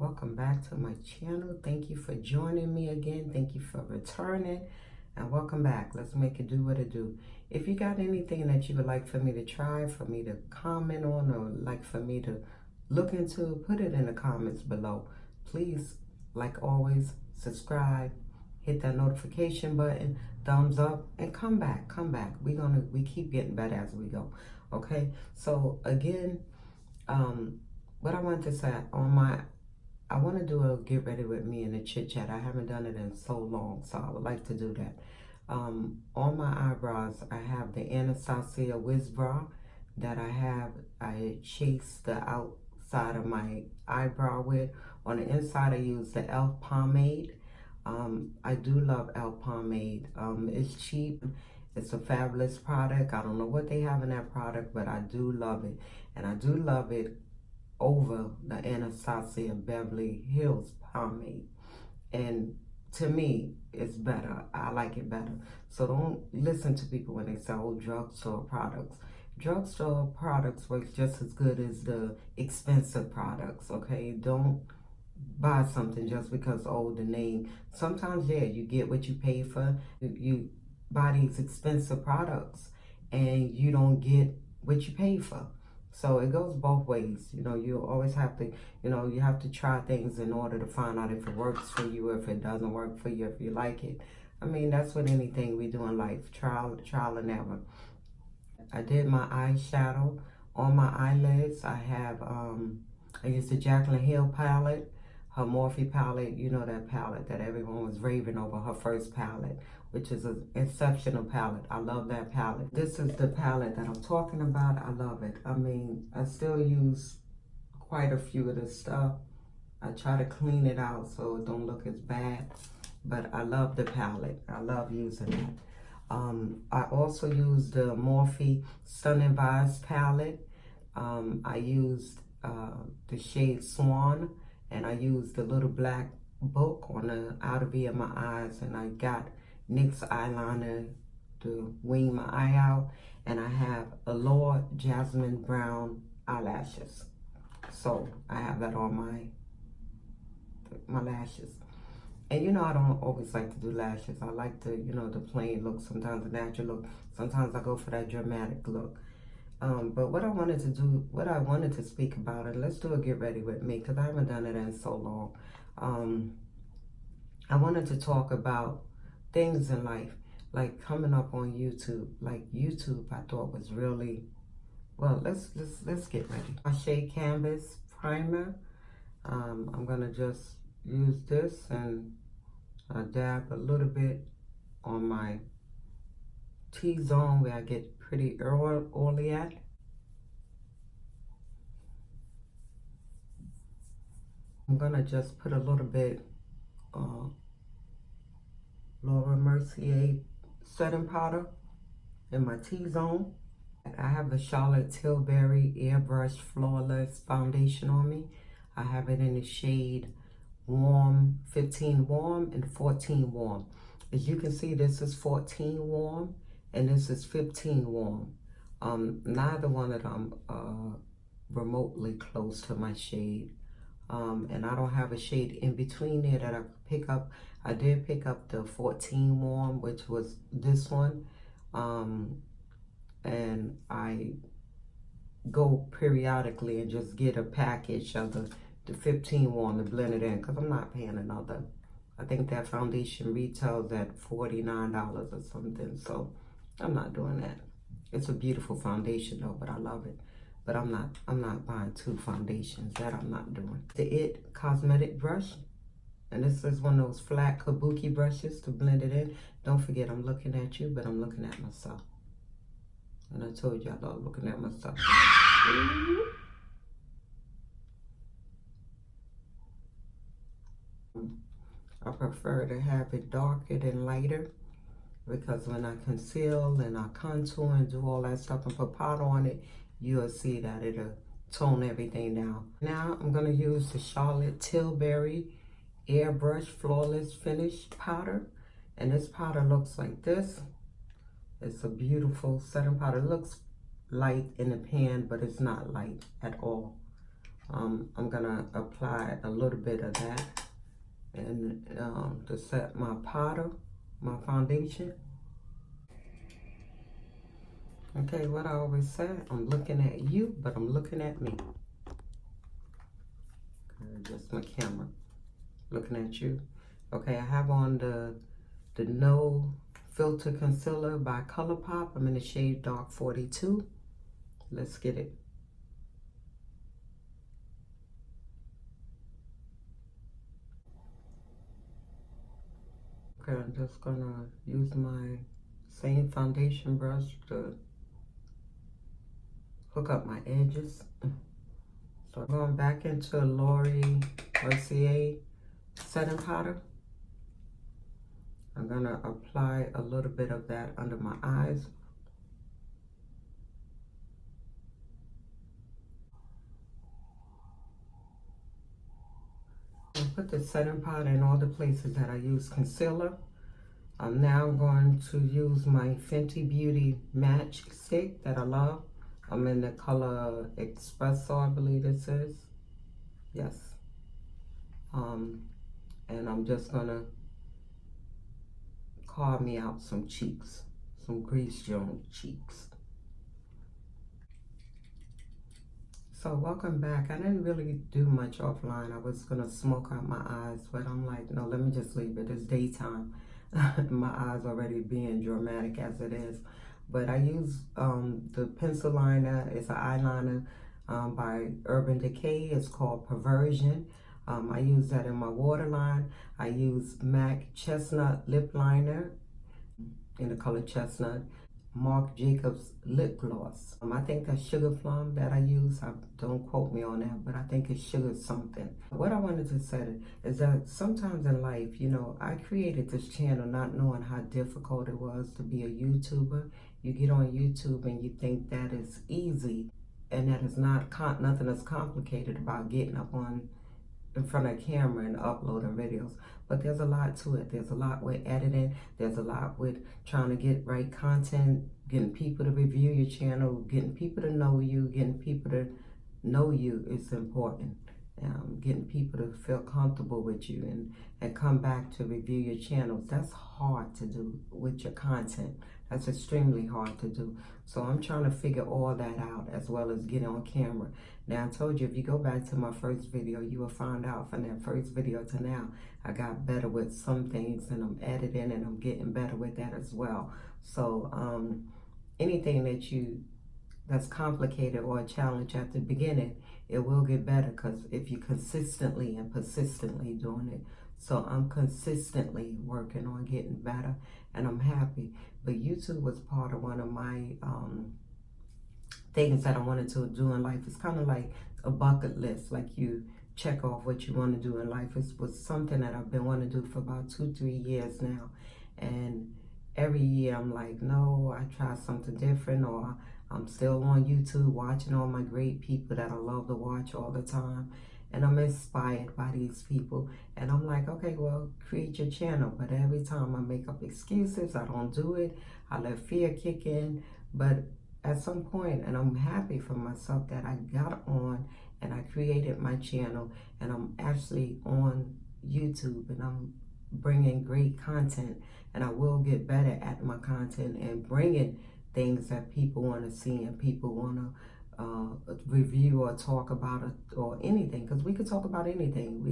Welcome back to my channel. Thank you for joining me again. Thank you for returning and welcome back. Let's make it do what it do. If you got anything that you would like for me to try, for me to comment on, or like for me to look into, put it in the comments below. Please, like always, subscribe, hit that notification button, thumbs up, and come back. We keep getting better as we go. Okay, so again, what I wanted to say I want to do a get ready with me in a chit chat. I haven't done it in so long, so I would like to do that. On my eyebrows, I have the Anastasia Wiz Bra that I chase the outside of my eyebrow with. On the inside, I use the e.l.f. pomade. I do love e.l.f. pomade. It's cheap. It's a fabulous product. I don't know what they have in that product, but I do love it. And I do love it over the Anastasia Beverly Hills pomade. And to me, it's better. I like it better. So don't listen to people when they say, oh, drugstore products. Drugstore products work just as good as the expensive products, okay? Don't buy something just because, oh, the name. Sometimes, yeah, you get what you pay for. You buy these expensive products and you don't get what you pay for. So it goes both ways. You know, you always have to, you have to try things in order to find out if it works for you, if it doesn't work for you, if you like it. I mean, that's what anything we do in life, trial and error. I did my eyeshadow on my eyelids. I used the Jaclyn Hill palette, her Morphe palette, that palette that everyone was raving over, her first palette, which is an exceptional palette. I love that palette. This is the palette that I'm talking about. I love it. I mean, I still use quite a few of this stuff. I try to clean it out so it don't look as bad, but I love the palette. I love using it. I also used the Morphe Stunning Vibes palette. I used the shade Swan, and I used the little black book on the outer V of my eyes, and I got NYX eyeliner to wing my eye out, and I have Allure Jasmine Brown eyelashes. So I have that on my lashes. And I don't always like to do lashes. I like the the plain look, sometimes the natural look. Sometimes I go for that dramatic look. But what I wanted to speak about, and let's do a get ready with me, because I haven't done it in so long. I wanted to talk about things in life, like coming up on YouTube. Like YouTube, I thought was really, well, let's get ready. My shade canvas primer. I'm gonna just use this and dab a little bit on my T-zone where I get pretty oily at. I'm gonna just put a little bit Laura Mercier setting powder in my T-zone. I have the Charlotte Tilbury Airbrush Flawless Foundation on me. I have it in the shade Warm, 15 Warm, and 14 Warm. As you can see, this is 14 Warm, and this is 15 Warm. Neither one of them remotely close to my shade. And I don't have a shade in between there that I pick up. I did pick up the 14 Warm, which was this one. And I go periodically and just get a package of the 15 Warm to blend it in, because I'm not paying another. I think that foundation retails at $49 or something, so I'm not doing that. It's a beautiful foundation though, but I love it. But I'm not buying two foundations. That I'm not doing. The It cosmetic brush, and this is one of those flat kabuki brushes to blend it in. Don't forget, I'm looking at you, but I'm looking at myself. And I told you I love looking at myself. I prefer to have it darker than lighter, because when I conceal and I contour and do all that stuff and put powder on it, you'll see that it'll tone everything down. Now I'm going to use the Charlotte Tilbury Airbrush Flawless Finish powder. And this powder looks like this. It's a beautiful setting powder. It looks light in the pan, but it's not light at all. I'm gonna apply a little bit of that and to set my powder, my foundation. Okay, what I always say, I'm looking at you, but I'm looking at me. Just my camera, looking at you. Okay, I have on the No Filter Concealer by ColourPop. I'm in the shade Dark 42. Let's get it. Okay, I'm just gonna use my same foundation brush to hook up my edges. So I'm going back into Laura Mercier setting powder. I'm gonna apply a little bit of that under my eyes. I'll put the setting powder in all the places that I use concealer. I'm now going to use my Fenty Beauty Match Stick that I love. I'm in the color Espresso, I believe this is. Yes. And I'm just gonna carve me out some cheeks, some grease joint cheeks. So welcome back. I didn't really do much offline. I was gonna smoke out my eyes, but I'm like, no, let me just leave it. It's daytime. My eyes already being dramatic as it is. But I use the pencil liner. It's an eyeliner by Urban Decay. It's called Perversion. I use that in my waterline. I use MAC Chestnut Lip Liner in the color Chestnut. Marc Jacobs lip gloss. I think that's Sugar Plum that I use. Don't quote me on that, but I think it's sugar something. What I wanted to say is that sometimes in life, you know, I created this channel not knowing how difficult it was to be a YouTuber. You get on YouTube and you think that is easy, and that is not, nothing is complicated about getting up on in front of a camera and uploading videos. But there's a lot to it. There's a lot with editing. There's a lot with trying to get right content, getting people to review your channel, getting people to know you, getting people to know you is important. Getting people to feel comfortable with you and come back to review your channels. That's hard to do with your content. That's extremely hard to do. So I'm trying to figure all that out as well as getting on camera. Now, I told you, if you go back to my first video, you will find out from that first video to now, I got better with some things, and I'm editing and I'm getting better with that as well. So anything that's complicated or a challenge at the beginning, it will get better, because if you consistently and persistently doing it. So I'm consistently working on getting better, and I'm happy. But YouTube was part of one of my things that I wanted to do in life. It's kind of like a bucket list, like you check off what you want to do in life. It was something that I've been wanting to do for about 2-3 years now, and every year I'm like, no, I try something different, or I'm still on YouTube watching all my great people that I love to watch all the time, and I'm inspired by these people, and I'm like, okay, well, create your channel. But every time I make up excuses, I don't do it. I let fear kick in. But at some point, and I'm happy for myself that I got on and I created my channel, and I'm actually on YouTube, and I'm bringing great content, and I will get better at my content and bringing things that people want to see and people want to review or talk about it, or anything, because we could talk about anything.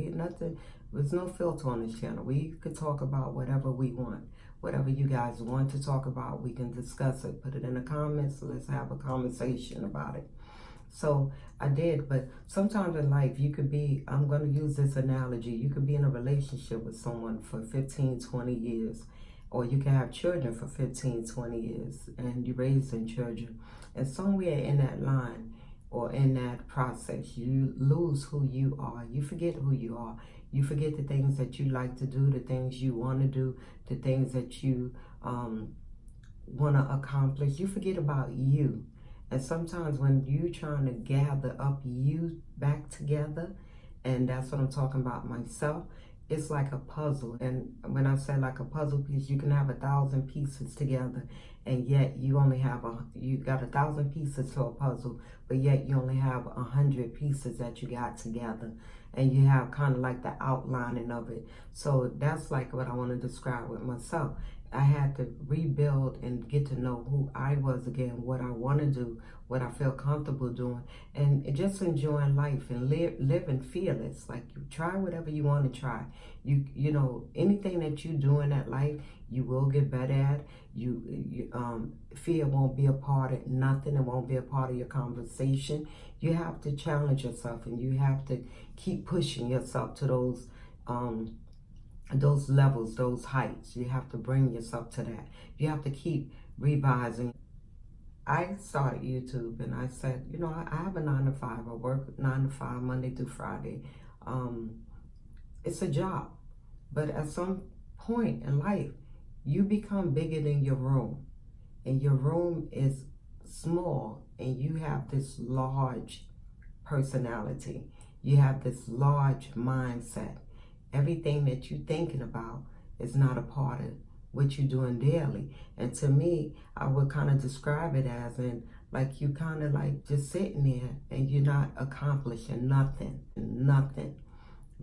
There's no filter on this channel. We could talk about whatever we want. Whatever you guys want to talk about, we can discuss it. Put it in the comments. Let's have a conversation about it. So I did, but sometimes in life you could be, I'm going to use this analogy, you could be in a relationship with someone for 15, 20 years, or you can have children for 15, 20 years, and you're raising children. And somewhere in that line or in that process, you lose who you are. You forget who you are. You forget the things that you like to do, the things you want to do, the things that you want to accomplish. You forget about you. And sometimes when you're trying to gather up you back together, and that's what I'm talking about myself, it's like a puzzle. And when I say like a puzzle piece, you can have 1,000 pieces together, and yet you only have you got 1,000 pieces to a puzzle, but yet you only have 100 pieces that you got together, and you have kind of like the outlining of it. So that's like what I want to describe with myself. I had to rebuild and get to know who I was again, what I want to do, what I feel comfortable doing, and just enjoying life and living fearless. Like, you try whatever you want to try. You know, anything that you do in that life, you will get better at. Fear won't be a part of nothing. It won't be a part of your conversation. You have to challenge yourself, and you have to keep pushing yourself to those levels, those heights. You have to bring yourself to that. You have to keep revising. I started YouTube, and I said, you know, I have a 9 to 5. I work 9 to 5 Monday through Friday. It's a job, but at some point in life, you become bigger than your room, and your room is small, and you have this large personality. You have this large mindset. Everything that you're thinking about is not a part of what you're doing daily. And to me, I would kind of describe it as in, like, you kind of like just sitting there and you're not accomplishing nothing,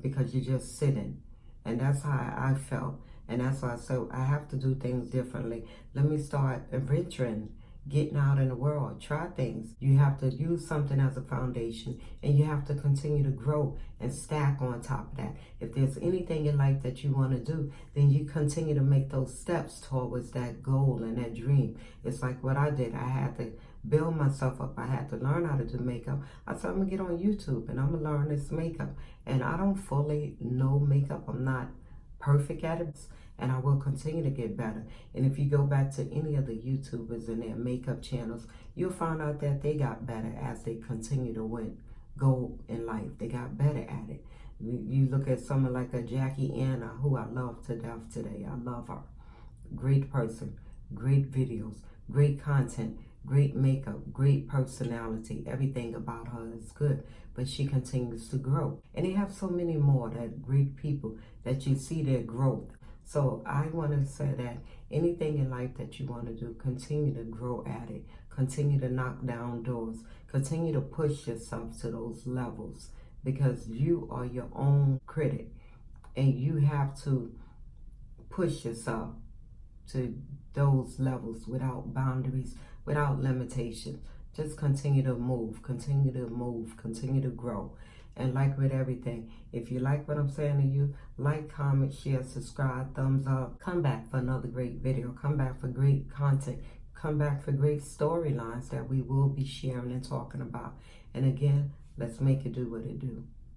because you're just sitting. And that's how I felt. And that's why I said I have to do things differently. Let me start adventuring, getting out in the world, try things. You have to use something as a foundation, and you have to continue to grow and stack on top of that. If there's anything in life that you want to do, then you continue to make those steps towards that goal and that dream. It's like what I did. I had to build myself up. I had to learn how to do makeup. I said, I'm going to get on YouTube and I'm going to learn this makeup. And I don't fully know makeup. I'm not perfect at it, and I will continue to get better. And if you go back to any of the YouTubers and their makeup channels, you'll find out that they got better as they continue to go in life. They got better at it. You look at someone like a Jackie Anna, who I love to death today. I love her. Great person, great videos, great content, great makeup, great personality. Everything about her is good, but she continues to grow. And they have so many more, that great people that you see their growth. So I want to say that anything in life that you want to do, continue to grow at it. Continue to knock down doors. Continue to push yourself to those levels, because you are your own critic, and you have to push yourself to those levels without boundaries, without limitations. Just continue to move, continue to grow. And like with everything, if you like what I'm saying to you, like, comment, share, subscribe, thumbs up. Come back for another great video. Come back for great content. Come back for great storylines that we will be sharing and talking about. And again, let's make it do what it do.